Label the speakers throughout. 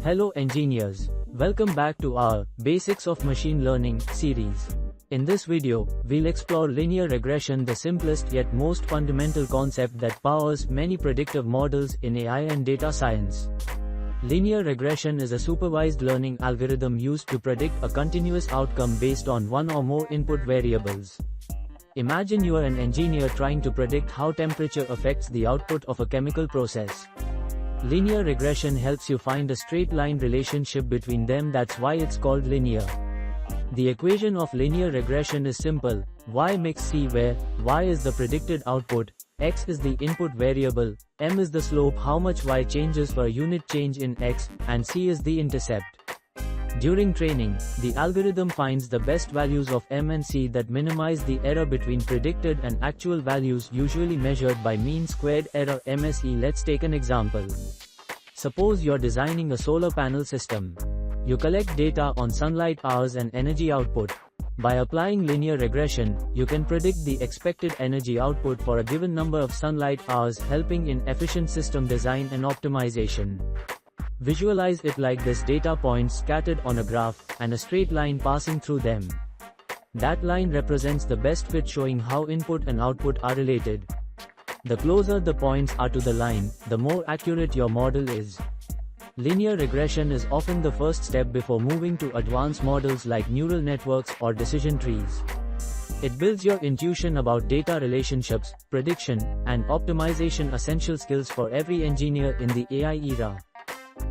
Speaker 1: Hello engineers, welcome back to our Basics of Machine Learning series. In this video, we'll explore linear regression, the simplest yet most fundamental concept that powers many predictive models in AI and data science. Linear regression is a supervised learning algorithm used to predict a continuous outcome based on one or more input variables. Imagine you are an engineer trying to predict how temperature affects the output of a chemical process. Linear regression helps you find a straight line relationship between them. That's why it's called linear. The equation of linear regression is simple: y mix c, where y is the predicted output, x is the input variable, m is the slope, how much y changes for a unit change in x, and c is the intercept. During training, the algorithm finds the best values of m and c that minimize the error between predicted and actual values, usually measured by mean squared error (MSE). Let's take an example. Suppose you're designing a solar panel system. You collect data on sunlight hours and energy output. By applying linear regression, you can predict the expected energy output for a given number of sunlight hours, helping in efficient system design and optimization. Visualize it like this: data points scattered on a graph, and a straight line passing through them. That line represents the best fit, showing how input and output are related. The closer the points are to the line, the more accurate your model is. Linear regression is often the first step before moving to advanced models like neural networks or decision trees. It builds your intuition about data relationships, prediction, and optimization, essential skills for every engineer in the AI era.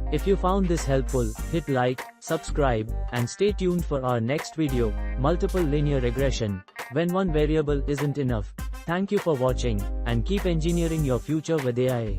Speaker 1: If you found this helpful, hit like, subscribe, and stay tuned for our next video, Multiple Linear Regression, when one variable isn't enough. Thank you for watching, and keep engineering your future with AI.